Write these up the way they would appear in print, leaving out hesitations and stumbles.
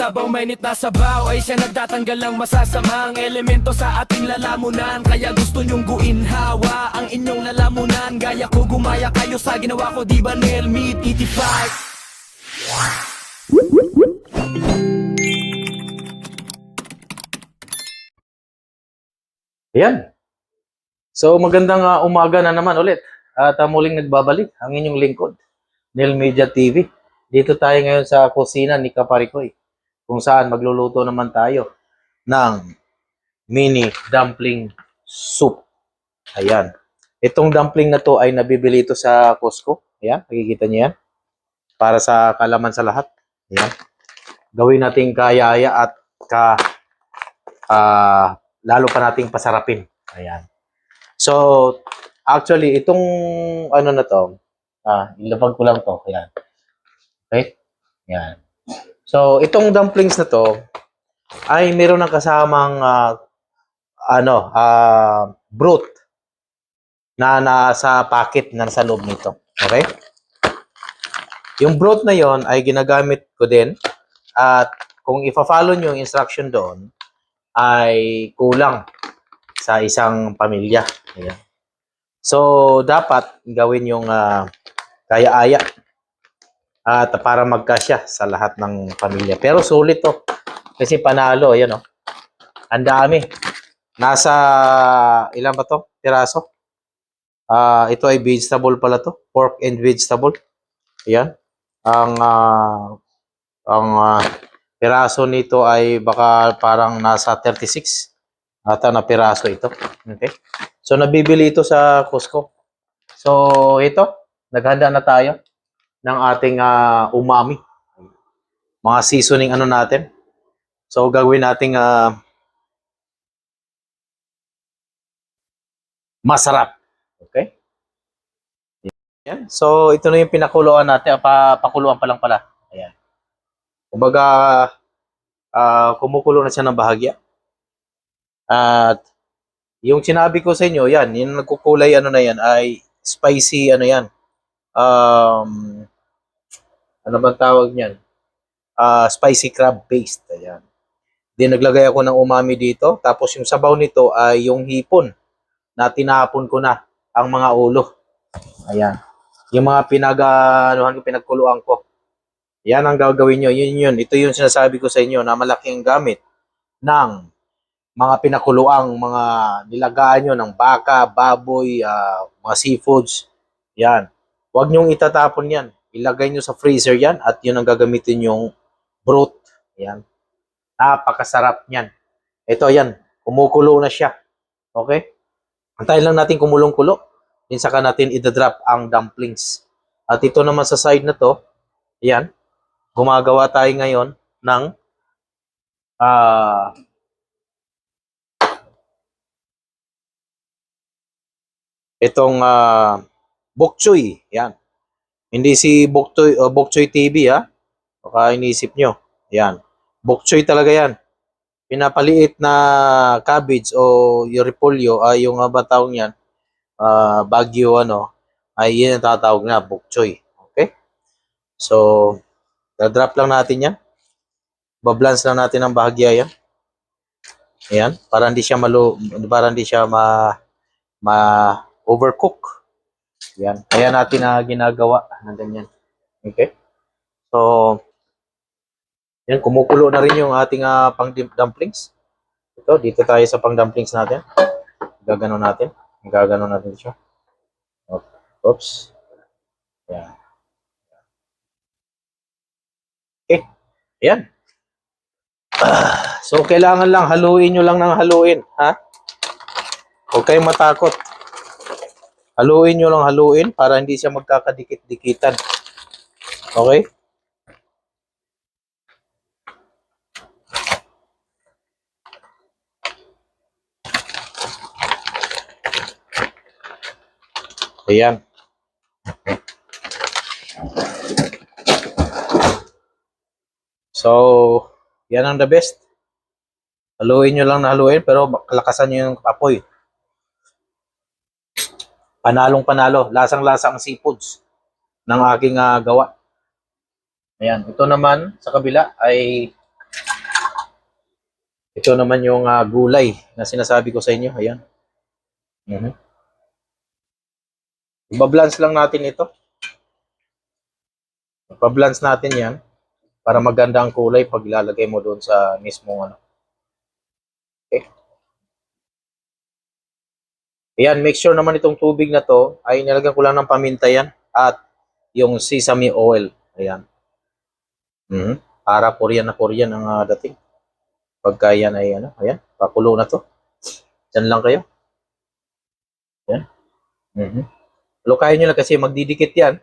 sabaw, mainit na sabaw ay siya nagtatanggal ng masasamang elemento sa ating lalamunan. Kaya gusto nyong guinhawa ang inyong lalamunan. Gaya ko, gumaya kayo sa ginawa ko, di ba nail meat 85. Ayan. So magandang umaga na naman ulit. At muling nagbabalik ang inyong lingkod, Neil Media TV. Dito tayo ngayon sa kusina ni Kaparikoy, kung saan magluluto naman tayo ng mini dumpling soup. Ayan. Itong dumpling na to ay nabibili ito sa Costco. Ayan, nakikita niyo yan. Para sa kalaman sa lahat. Ayan. Gawin natin kayaya at lalo pa nating pasarapin. Ayan. So, actually, itong ano na to, ilapag ko lang to. Ayan. Okay? Ayan. So, itong dumplings na to, ay meron ng kasamang broth na nasa packet na nasa loob nito. Okay? Yung broth na yon ay ginagamit ko din at kung ifa-follow nyo yung instruction doon, ay kulang sa isang pamilya. Ayan. So, dapat gawin yung kaya-aya at para magkasya sa lahat ng pamilya. Pero sulit to. Kasi panalo, ayan o. Ang dami. Nasa, ilan ba to? Piraso. Ito ay vegetable pala to. Pork and vegetable. Ayan. Ang piraso nito ay baka parang nasa 36 ata na piraso ito. Okay. So, nabibili ito sa Costco. So, ito. Naghanda na tayo ng ating umami. Mga seasoning ano natin. So, gagawin nating masarap. Okay? Ayan. So, ito na yung pinakuluan natin. Pakuluan pa lang pala. Ayan. Kumbaga, kumukulo na siya ng bahagya. At yung sinabi ko sa inyo, yan, yung nagkukulay ano na yan ay spicy ano yan. Ano bang tawag niyan? Spicy crab paste. Ayan. Then naglagay ako ng umami dito. Tapos yung sabaw nito ay yung hipon na tinapon ko na ang mga ulo. Ayan. Yung mga pinagkuluan ko. Yan ang gagawin nyo. Yun. Ito yung sinasabi ko sa inyo na malaking gamit ng mga pinakuluang mga nilagaan nyo ng baka, baboy, mga seafoods. Yan. Huwag nyong itatapon yan. Ilagay nyo sa freezer yan at yun ang gagamitin yung broth. Yan. Napakasarap yan. Ito yan. Kumukulo na siya. Okay? Antayin lang natin kumulong-kulo. Then saka natin idadrop ang dumplings. At ito naman sa side na to, yan. Gumagawa tayo ngayon ng itong bok choy. Yan. Hindi si bok choy TV ha. Baka inisip nyo. Yan. Bok choy talaga yan. Pinapaliit na cabbage o yung repolyo ay yung batawang yan. Bagyo ano. Ay yun ang tatawag na bok choy. Okay? So, drop lang natin yan. Bablance lang natin ang bahagya yan. Ayan. Para hindi siya overcook. Yan. Kaya natin na ginagawa na ganyan. Okay? So, yan. Kumukulo na rin yung ating pang-dumplings. Ito, dito tayo sa pang-dumplings natin. Gaganon natin. Gaganon natin siya. Oops. Yan. Okay. Ayan. So, kailangan lang haluin nyo lang ng haluin. Ha? Huwag kayong matakot. Haluin nyo lang haluin para hindi siya magkakadikit-dikitan. Okay? Ayan. So, yan ang the best. Haluin nyo lang na haluin pero kalakasan nyo yung apoy. Panalong panalo. Lasang-lasa ang seafoods ng aking gawa. Ayan. Ito naman sa kabila ay Ito naman yung gulay na sinasabi ko sa inyo. Ayan. Mhm. Iba-blance lang natin ito. Iba-blance natin yan para maganda ang kulay pag ilalagay mo doon sa mismong ano. Okay. Ayan, make sure naman itong tubig na to ay nilagyan ko lang ng paminta yan at yung sesame oil. Ayan. Mhm. Para Korean ang dating. Pagka yan ay ano, ayan, pakulo na to. Diyan lang kayo. Ayan. Mhm. Halukayin nyo lang kasi magdidikit yan.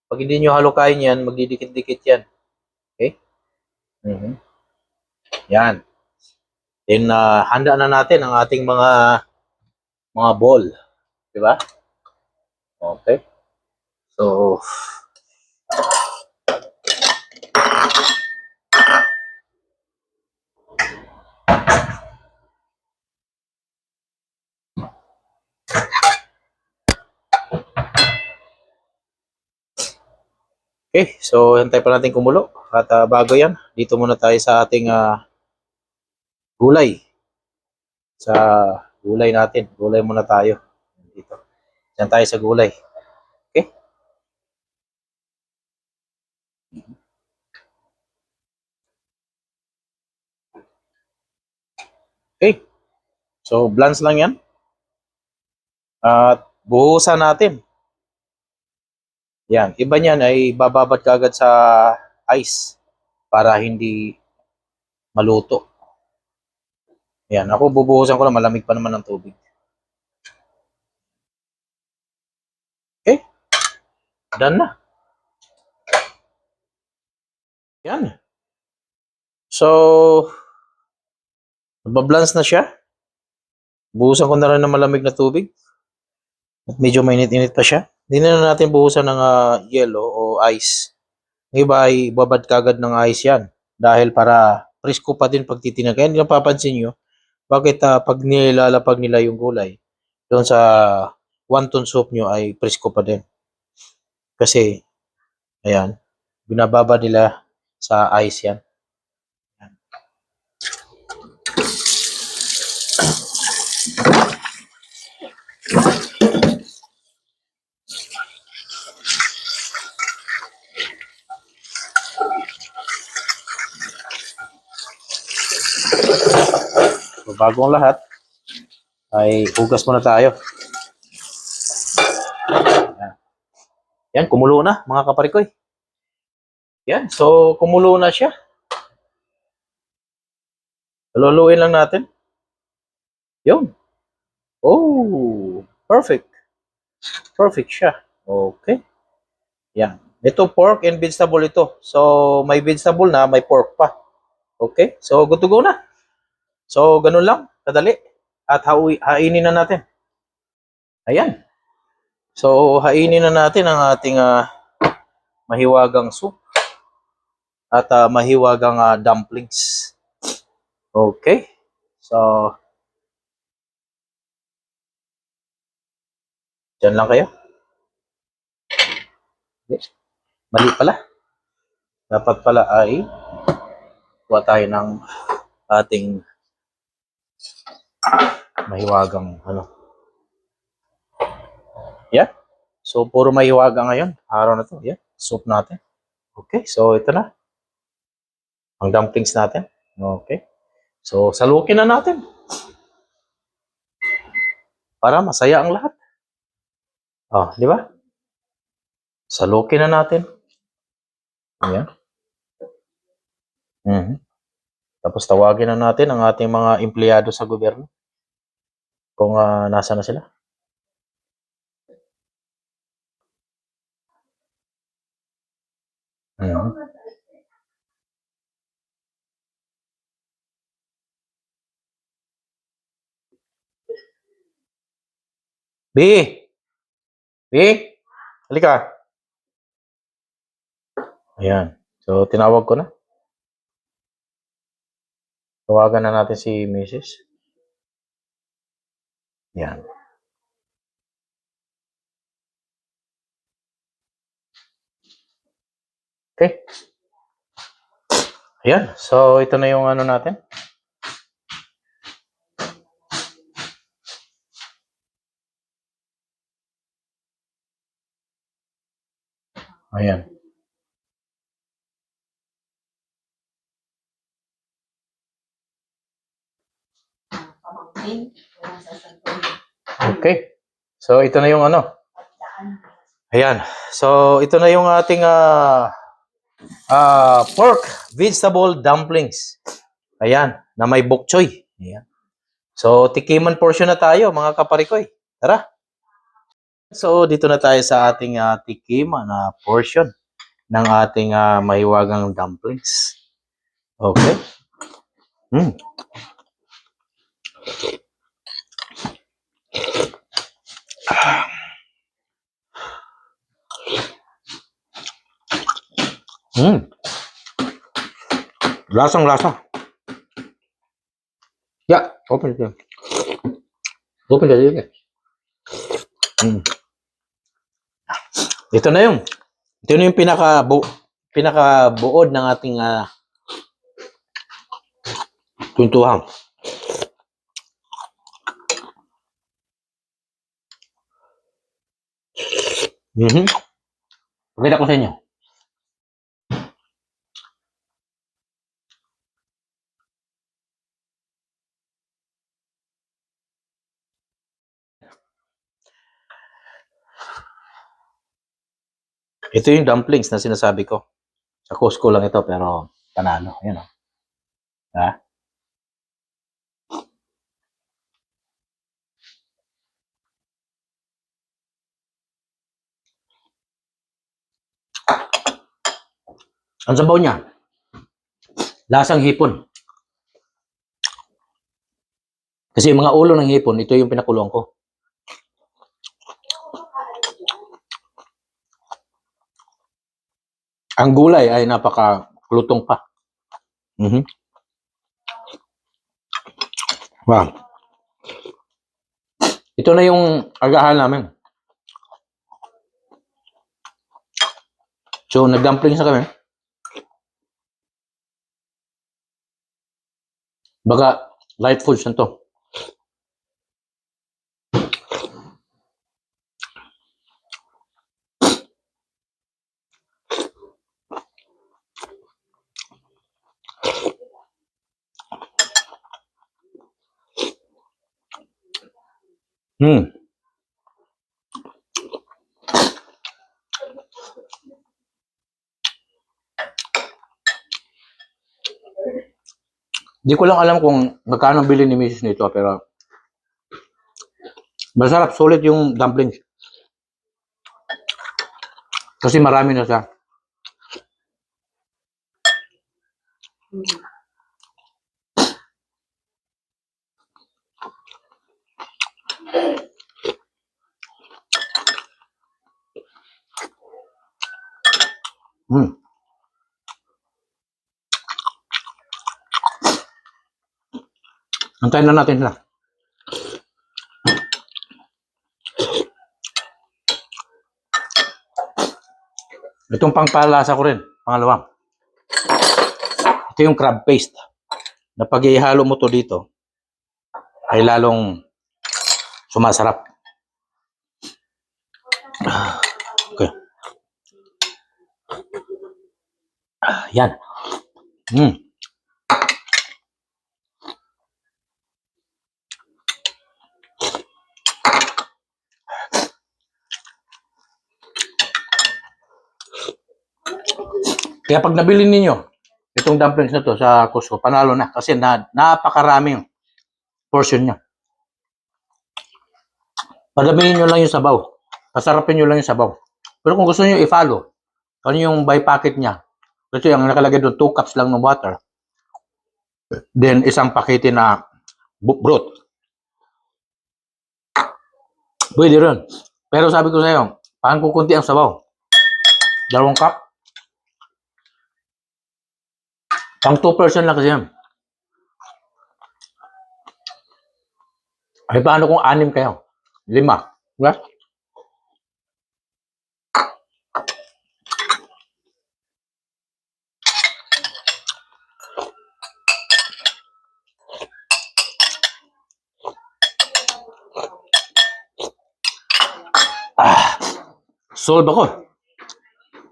Pag hindi nyo halukayin yan, magdidikit-dikit yan. Okay? Mhm. Yan. Then, handa na natin ang ating mga ball. Di ba? Okay. So, okay. So, hintay pa natin kumulo. At bago yan, dito muna tayo sa ating gulay. Sa gulay natin. Gulay muna tayo. Dito. Diyan tayo sa gulay. Okay? Okay. So, blends lang yan. At buhusan natin. Yan. Iba niyan ay bababad ka agad sa ice para hindi maluto. Yan. Ako bubuhusan ko lang. Malamig pa naman ng tubig. Okay. Done na. Yan. So, nabablance na siya. Buhusan ko na rin ng malamig na tubig. At medyo mainit-init pa siya. Hindi na natin buhusan ng yellow o ice. Ng iba ay babad kagad ng ice yan. Dahil para presko pa din pag titinaga. Kaya napapansin nyo, bakit pag nilalapag nila yung gulay, doon sa wonton soup nyo ay presko pa din. Kasi, ayan, binababa nila sa ice yan. So, bago ang lahat, ay hugas muna tayo. Yan, kumulo na mga kaparikoy. Yan, so kumulo na siya. Luluin lang natin. Yun. Oh, perfect. Perfect siya. Okay. Yan. Ito pork and vegetable ito. So may vegetable na, may pork pa. Okay? So good to go na. So ganun lang, kadali. At hainin na natin. Ayan. So hainin na natin ang ating mahiwagang soup at mahiwagang dumplings. Okay? So dyan lang kayo. Okay. Mali pala. Dapat pala ay kuha tayo ng ating mahiwagang ano. Yeah. So puro mahiwaga ngayon. Araw na to. Yeah. Soup natin. Okay. So ito na. Ang dumplings natin. Okay. So salukin na natin. Para masaya ang lahat. Oh, di ba? Salukin na natin. Ayan. Tapos tawagin na natin ang ating mga empleyado sa gobyerno. Kung nasa na sila. B! B! Halika. Ayan. So, tinawag ko na. Tawagan na natin si Mrs. Yan. Okay. Ayan. So, ito na yung ano natin. Ayan. Okay. So, ito na yung ano. Ayan. So, ito na yung ating pork vegetable dumplings. Ayan. Na may bok choy. Ayan. So, tikiman portion na tayo, mga kaparikoy. Tara. So, dito na tayo sa ating tikiman na portion ng ating mahiwagang dumplings. Okay. Mm. Mm. Lasang-lasa. Yeah, open it. Open it. Mm. Ito na yung pinakabuod ng ating kwentuhan. Mhm. Pakita ko sa inyo. Ito yung dumplings na sinasabi ko. Sa Costco lang ito, pero panalo. Yan o. Ha? Ang sabaw niya, lasang hipon. Kasi yung mga ulo ng hipon, ito yung pinakuluan ko. Ang gulay ay napaka-lutong pa. Mhm. Wow. Ito na yung agahan namin. So, nag-dumplings na kami. Baga, light foods na to. Hmm. Di ko lang alam kung magkano bili ni Mrs. nito, pero masarap, solid yung dumplings. Kasi marami na siya. Hmm. Antayin na natin sila. Itong pangpalasa ko rin, pangalawa. Ito yung crab paste. Na pag ihalo mo to dito, ay lalong sumasarap. Okay. Yan. Hmm. Kaya pag nabili ninyo itong dumplings na to sa Costco, panalo na. Kasi napakaraming portion niya. Padamihin nyo lang yung sabaw. Pasarapin nyo lang yung sabaw. Pero kung gusto nyo i-follow, ano yung buy packet niya? Kasi ang nakalagay doon, 2 cups lang ng water. Then, isang pakete na broth. Pwede rin. Pero sabi ko sa'yo, pang kukunti ang sabaw. 2 cup. Pang 2% lang kasi yan. Ay, paano kung 6 kayo? 5. Diba? Solve ako.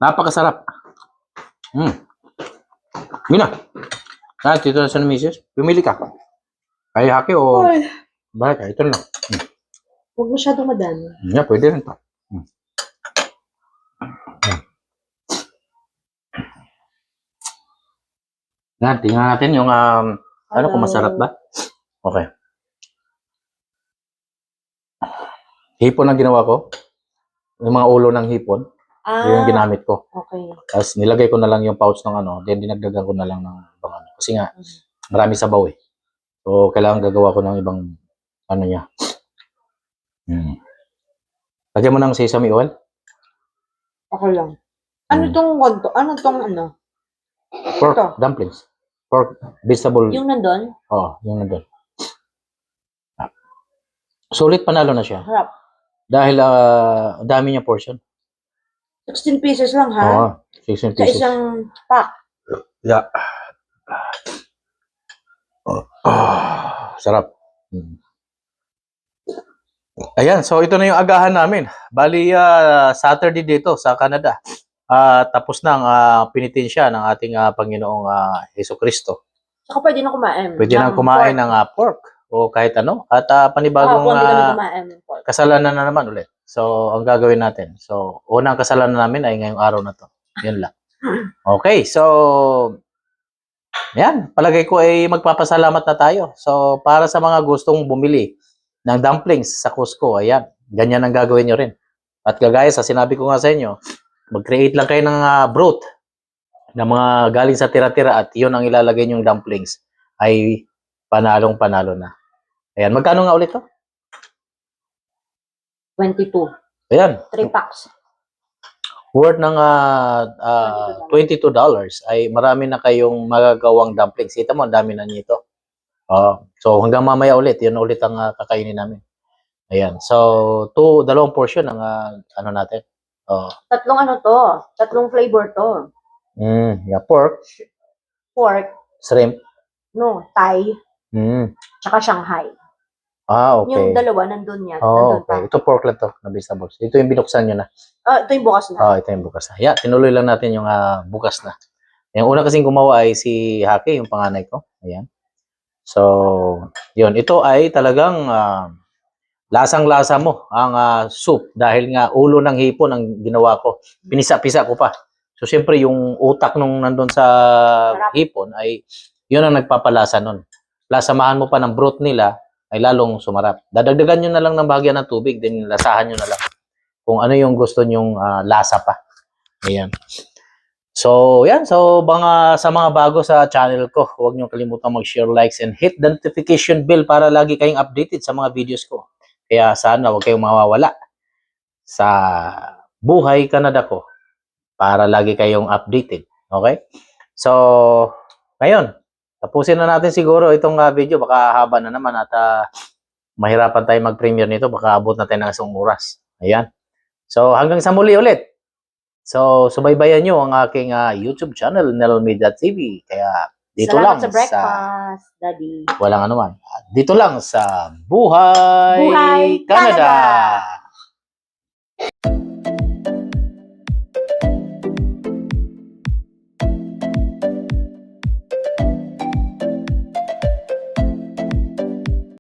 Napakasarap. Yun na. Dito na sa misis. Pumili ka. Kay Haki o... Ay, Bakit? Ito na lang. huwag masyadong madami. Yeah, pwede rin to. Yan, tingnan natin yung ano kung masarap ba? Okay. Hipon ang ginawa ko. Yung mga ulo ng hipon, yun yung ginamit ko. Okay. Tapos nilagay ko na lang yung pouch ng ano, then dinagdagan ko na lang ng ibang ano. Kasi nga, marami sabaw eh. So, kailangan gagawa ko ng ibang ano niya. Lagyan mo ng sesame oil. Okay lang. Ano tong konto? Ano tong ano? Pork Ito. dumplings. Pork vegetable. Yung nandun? Oo, yung nandun. Sulit panalo na siya. Harap. Dahil dami niya portion. 16 pieces lang ha? Oo, 16 Sa pieces. isang pack. Yeah. Sarap. Ayan, so ito na yung agahan namin. Bali, Saturday dito sa Canada. Tapos na ang penitensya ng ating Panginoong Hesus Kristo. Saka pwede na kumain. Pwede nang kumain ng pork o kahit ano. At panibagong Kung hindi kami kumain ng pork. kasalanan na naman ulit. So, ang gagawin natin. So, unang kasalanan namin ay ngayong araw na to. Yun lang. Okay, so, yan. Palagay ko ay magpapasalamat na tayo. So, para sa mga gustong bumili ng dumplings sa Costco, ayan. Ganyan ang gagawin nyo rin. At kagaya sa sinabi ko nga sa inyo, mag-create lang kayo ng broth na mga galing sa tira-tira at yun ang ilalagay nyong dumplings ay panalong-panalo na. Ayan. Magkano nga ulit to? 22. Ayan. 3 packs. Worth ng $22 ay marami na kayong magagawang dumplings. Kita mo, ang dami na nito. So, hanggang mamaya ulit, yun ulit ang kakainin namin. Ayan. So, dalawang portion ng ano natin. Tatlong ano to? Tatlong flavor to. Yeah, pork, Pork, shrimp. no, Thai, Mm. tsaka Shanghai. Okay. Yung dalawa nandun yan. Oh, Nandun pa. okay. Ito pork lang to, na vegetables. Ito yung binuksan nyo na. Ito yung bukas na. Ito yung bukas na. Yeah, tinuloy lang natin yung bukas na. Yung una kasing gumawa ay si Haki, yung panganay ko. Ayan. So, yun. Ito ay talagang lasang-lasa mo ang soup dahil nga ulo ng hipon ang ginawa ko. Pinisa-pisa ko pa. So, siyempre, yung utak nung nandun sa Sarap. hipon ay yun ang nagpapalasa nun. Plus, samahan mo pa ng broth nila ay lalong sumarap. Dadagdagan nyo na lang ng bahagyan ng tubig, then lasahan nyo na lang kung ano yung gusto nyong lasa pa. Ayan. So, yan. So, sa mga bago sa channel ko, huwag nyo kalimutan mag-share, likes, and hit the notification bell para lagi kayong updated sa mga videos ko. Kaya sana huwag kayong mawawala sa buhay Canada ko para lagi kayong updated. Okay? So, ngayon, tapusin na natin siguro itong video. Baka haba na naman at mahirapan tayo mag-premiere nito. Baka abot na tayo ng isang oras. Ayan. So, hanggang sa muli ulit. So, subaybayan nyo ang aking YouTube channel, Nel Media TV. Kaya, dito Salamat lang sa breakfast, Daddy. walang anuman. Dito lang sa Buhay, Buhay Canada. Canada!